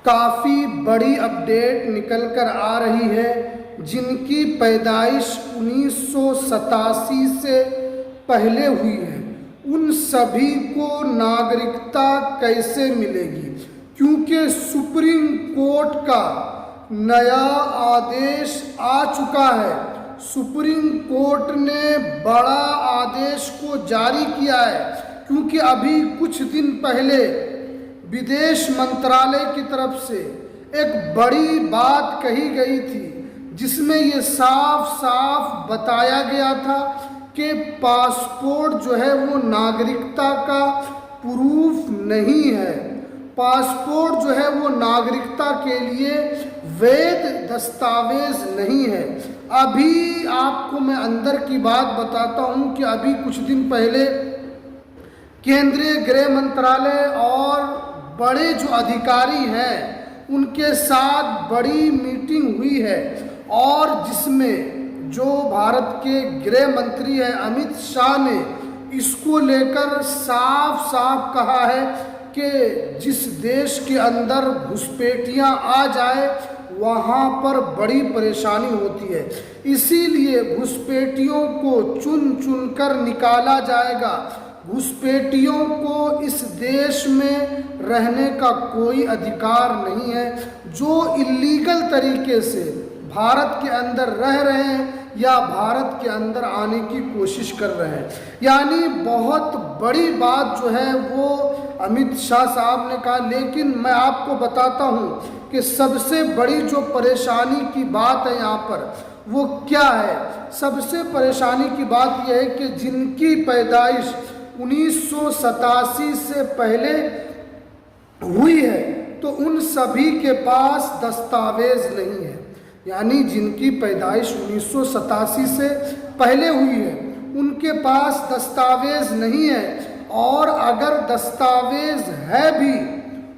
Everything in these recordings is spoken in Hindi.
काफ़ी बड़ी अपडेट निकल कर आ रही है। जिनकी पैदाइश 1987 से पहले हुई है, उन सभी को नागरिकता कैसे मिलेगी? क्योंकि सुप्रीम कोर्ट का नया आदेश आ चुका है। सुप्रीम कोर्ट ने बड़ा आदेश को जारी किया है, क्योंकि अभी कुछ दिन पहले विदेश मंत्रालय की तरफ से एक बड़ी बात कही गई थी, जिसमें ये साफ साफ बताया गया था कि पासपोर्ट जो है वो नागरिकता का प्रूफ नहीं है। पासपोर्ट जो है वो नागरिकता के लिए वैध दस्तावेज नहीं है। अभी आपको मैं अंदर की बात बताता हूँ कि अभी कुछ दिन पहले केंद्रीय गृह मंत्रालय और बड़े जो अधिकारी हैं उनके साथ बड़ी मीटिंग हुई है, और जिसमें जो भारत के गृह मंत्री हैं अमित शाह ने इसको लेकर साफ साफ कहा है कि जिस देश के अंदर घुसपैठियां आ जाए वहाँ पर बड़ी परेशानी होती है, इसीलिए घुसपैठियों को चुन चुन कर निकाला जाएगा। घुसपैठियों को इस देश में रहने का कोई अधिकार नहीं है। जो इल्लीगल तरीके से भारत के अंदर रह रहे हैं या भारत के अंदर आने की कोशिश कर रहे हैं, यानी बहुत बड़ी बात जो है वो अमित शाह साहब ने कहा। लेकिन मैं आपको बताता हूँ कि सबसे बड़ी जो परेशानी की बात है यहाँ पर वो क्या है। सबसे परेशानी की बात यह है कि जिनकी पैदाइश 1987 से पहले हुई है तो उन सभी के पास दस्तावेज नहीं है। यानी जिनकी पैदाइश 1987 से पहले हुई है उनके पास दस्तावेज नहीं है, और अगर दस्तावेज है भी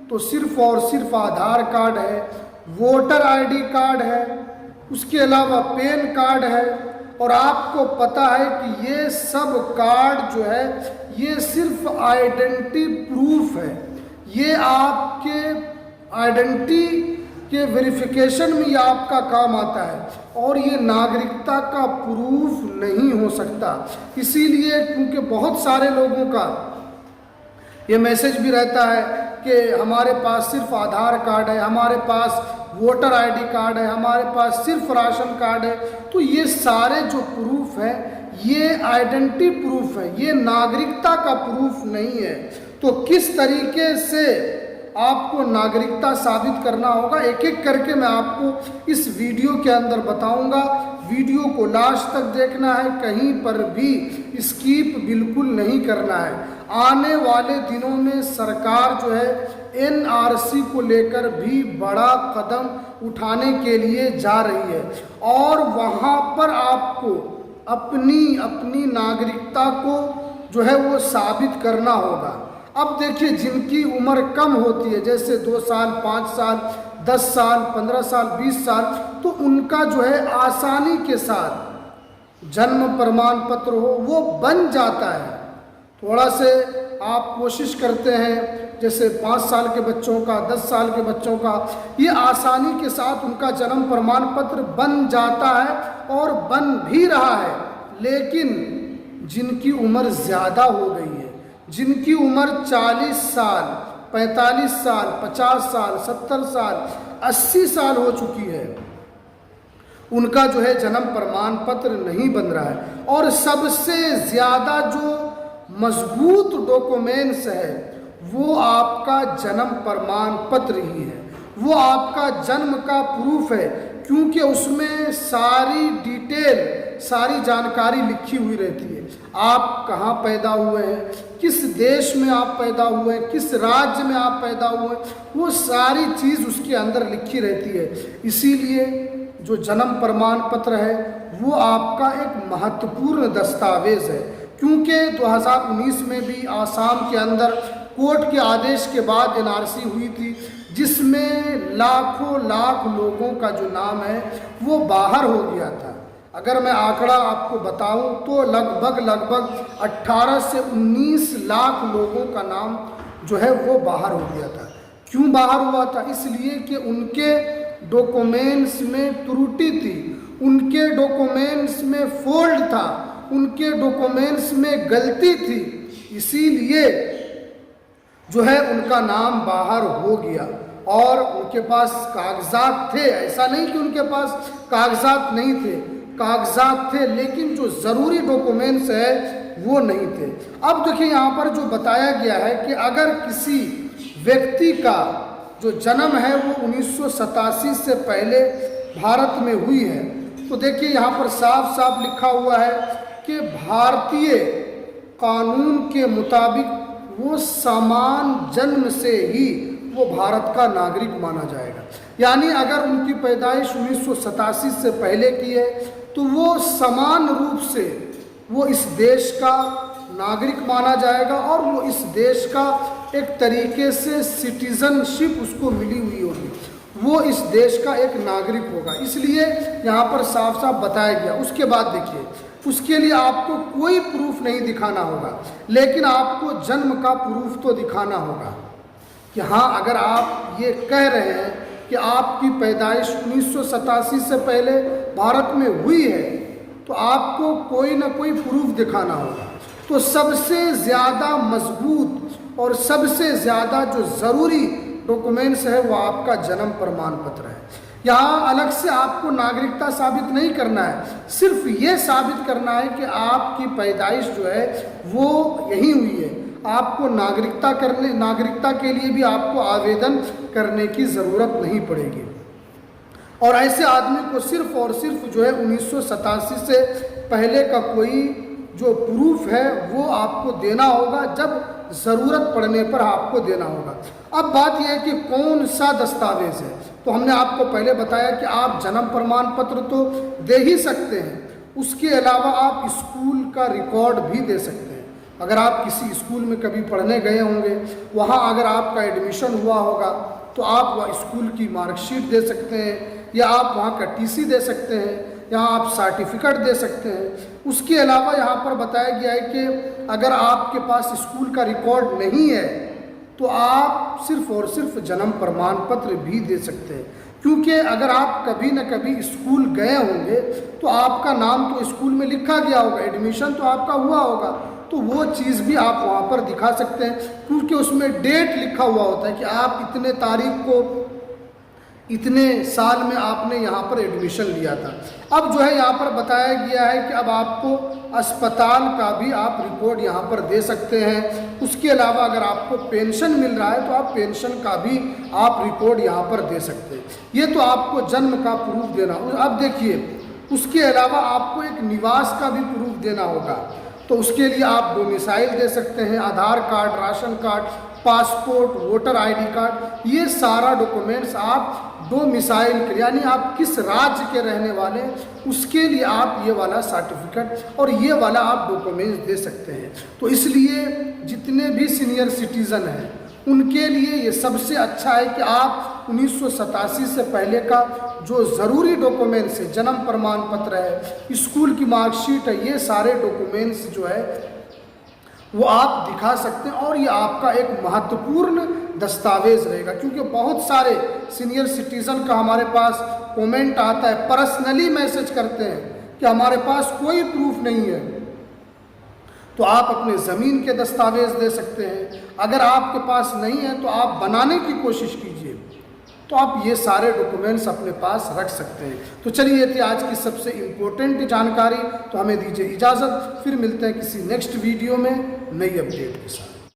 तो सिर्फ और सिर्फ आधार कार्ड है, वोटर आईडी कार्ड है, उसके अलावा पैन कार्ड है। और आपको पता है कि ये सब कार्ड जो है ये सिर्फ आइडेंटिटी प्रूफ है। ये आपके आइडेंटिटी के वेरिफिकेशन में ये आपका काम आता है, और ये नागरिकता का प्रूफ नहीं हो सकता। इसीलिए क्योंकि बहुत सारे लोगों का ये मैसेज भी रहता है कि हमारे पास सिर्फ आधार कार्ड है, हमारे पास वोटर आईडी कार्ड है, हमारे पास सिर्फ राशन कार्ड है, तो ये सारे जो प्रूफ है ये आइडेंटिटी प्रूफ है, ये नागरिकता का प्रूफ नहीं है। तो किस तरीके से आपको नागरिकता साबित करना होगा, एक एक करके मैं आपको इस वीडियो के अंदर बताऊंगा। वीडियो को लास्ट तक देखना है, कहीं पर भी स्किप बिल्कुल नहीं करना है। आने वाले दिनों में सरकार जो है एनआरसी को लेकर भी बड़ा कदम उठाने के लिए जा रही है, और वहाँ पर आपको अपनी अपनी नागरिकता को जो है वो साबित करना होगा। अब देखिए, जिनकी उम्र कम होती है, जैसे 2 साल, 5 साल, 10 साल, 15 साल, 20 साल, तो उनका जो है आसानी के साथ जन्म प्रमाण पत्र हो वो बन जाता है। थोड़ा से आप कोशिश करते हैं, जैसे 5 साल के बच्चों का, 10 साल के बच्चों का, ये आसानी के साथ उनका जन्म प्रमाण पत्र बन जाता है और बन भी रहा है। लेकिन जिनकी उम्र ज़्यादा हो गई है, जिनकी उम्र 40 साल, 45 साल, 50 साल, 70 साल, 80 साल हो चुकी है, उनका जो है जन्म प्रमाण पत्र नहीं बन रहा है। और सबसे ज़्यादा जो मजबूत डॉक्यूमेंट्स है वो आपका जन्म प्रमाण पत्र ही है, वो आपका जन्म का प्रूफ है, क्योंकि उसमें सारी डिटेल, सारी जानकारी लिखी हुई रहती है। आप कहाँ पैदा हुए हैं, किस देश में आप पैदा हुए हैं, किस राज्य में आप पैदा हुए हैं, वो सारी चीज़ उसके अंदर लिखी रहती है। इसीलिए जो जन्म प्रमाण पत्र है वो आपका एक महत्वपूर्ण दस्तावेज है। क्योंकि 2019 में भी आसाम के अंदर कोर्ट के आदेश के बाद एनआरसी हुई थी, जिसमें लाखों लाख लोगों का जो नाम है वो बाहर हो गया था। अगर मैं आंकड़ा आपको बताऊं तो लगभग 18 से 19 लाख लोगों का नाम जो है वो बाहर हो गया था। क्यों बाहर हुआ था? इसलिए कि उनके डॉक्यूमेंट्स में त्रुटि थी, उनके डॉक्यूमेंट्स में फॉल्ट था, उनके डॉक्यूमेंट्स में गलती थी, इसीलिए जो है उनका नाम बाहर हो गया। और उनके पास कागजात थे, ऐसा नहीं कि उनके पास कागजात नहीं थे, कागजात थे, लेकिन जो ज़रूरी डॉक्यूमेंट्स है वो नहीं थे। अब देखिए यहाँ पर जो बताया गया है कि अगर किसी व्यक्ति का जो जन्म है वो 1987 से पहले भारत में हुई है, तो देखिए यहाँ पर साफ साफ लिखा हुआ है कि भारतीय कानून के मुताबिक वो समान जन्म से ही वो भारत का नागरिक माना जाएगा। यानी अगर उनकी पैदाइश 1987 से पहले की है तो वो समान रूप से वो इस देश का नागरिक माना जाएगा और वो इस देश का एक तरीके से सिटीजनशिप उसको मिली हुई होगी, वो इस देश का एक नागरिक होगा। इसलिए यहाँ पर साफ साफ बताया गया। उसके बाद देखिए, उसके लिए आपको कोई प्रूफ नहीं दिखाना होगा, लेकिन आपको जन्म का प्रूफ तो दिखाना होगा कि हाँ, अगर आप ये कह रहे हैं कि आपकी पैदाइश 1987 से पहले भारत में हुई है तो आपको कोई ना कोई प्रूफ दिखाना होगा। तो सबसे ज़्यादा मजबूत और सबसे ज़्यादा जो ज़रूरी डॉक्यूमेंट्स है वो आपका जन्म प्रमाण पत्र है। यहाँ अलग से आपको नागरिकता साबित नहीं करना है, सिर्फ ये साबित करना है कि आपकी पैदाइश जो है वो यहीं हुई है। आपको नागरिकता के लिए भी आपको आवेदन करने की ज़रूरत नहीं पड़ेगी। और ऐसे आदमी को सिर्फ और सिर्फ जो है 1987 से पहले का कोई जो प्रूफ है वो आपको देना होगा, जब ज़रूरत पड़ने पर आपको देना होगा। अब बात यह है कि कौन सा दस्तावेज़ है, तो हमने आपको पहले बताया कि आप जन्म प्रमाण पत्र तो दे ही सकते हैं, उसके अलावा आप स्कूल का रिकॉर्ड भी दे सकते हैं। अगर आप किसी स्कूल में कभी पढ़ने गए होंगे, वहाँ अगर आपका एडमिशन हुआ होगा तो आप वह स्कूल की मार्कशीट दे सकते हैं, या आप वहाँ का टीसी दे सकते हैं, या आप सर्टिफिकेट दे सकते हैं। उसके अलावा यहाँ पर बताया गया है कि अगर आपके पास स्कूल का रिकॉर्ड नहीं है तो आप सिर्फ और सिर्फ जन्म प्रमाण पत्र भी दे सकते हैं, क्योंकि अगर आप कभी न कभी स्कूल गए होंगे तो आपका नाम तो स्कूल में लिखा गया होगा, एडमिशन तो आपका हुआ होगा, तो वो चीज़ भी आप वहाँ पर दिखा सकते हैं, क्योंकि उसमें डेट लिखा हुआ होता है कि आप इतने तारीख को इतने साल में आपने यहाँ पर एडमिशन लिया था। अब जो है यहाँ पर बताया गया है कि अब आपको अस्पताल का भी आप रिकॉर्ड यहाँ पर दे सकते हैं। उसके अलावा अगर आपको पेंशन मिल रहा है तो आप पेंशन का भी आप रिकॉर्ड यहाँ पर दे सकते हैं। ये तो आपको जन्म का प्रूफ देना। अब देखिए, उसके अलावा आपको एक निवास का भी प्रूफ देना होगा, तो उसके लिए आप डोमिसाइल दे सकते हैं, Aadhaar card, ration card, passport, voter ID card, ये सारा डॉक्यूमेंट्स आप डोमिसाइल के, यानी आप किस राज्य के रहने वाले, उसके लिए आप ये वाला सर्टिफिकेट और ये वाला आप डॉक्यूमेंट्स दे सकते हैं। तो इसलिए जितने भी सीनियर सिटीज़न हैं उनके लिए ये सबसे अच्छा है कि आप 1987 से पहले का जो ज़रूरी डॉक्यूमेंट्स है, जन्म प्रमाण पत्र है, स्कूल की मार्कशीट है, ये सारे डॉक्यूमेंट्स जो है वो आप दिखा सकते हैं। और ये आपका एक महत्वपूर्ण दस्तावेज़ रहेगा, क्योंकि बहुत सारे सीनियर सिटीज़न का हमारे पास कमेंट आता है, पर्सनली मैसेज करते हैं कि हमारे पास कोई प्रूफ नहीं है। तो आप अपने ज़मीन के दस्तावेज़ दे सकते हैं। अगर आपके पास नहीं है तो आप बनाने की कोशिश कीजिए, तो आप ये सारे डॉक्यूमेंट्स अपने पास रख सकते हैं। तो चलिए, ये थी आज की सबसे इम्पोर्टेंट जानकारी। तो हमें दीजिए इजाज़त, फिर मिलते हैं किसी नेक्स्ट वीडियो में नई अपडेट के साथ।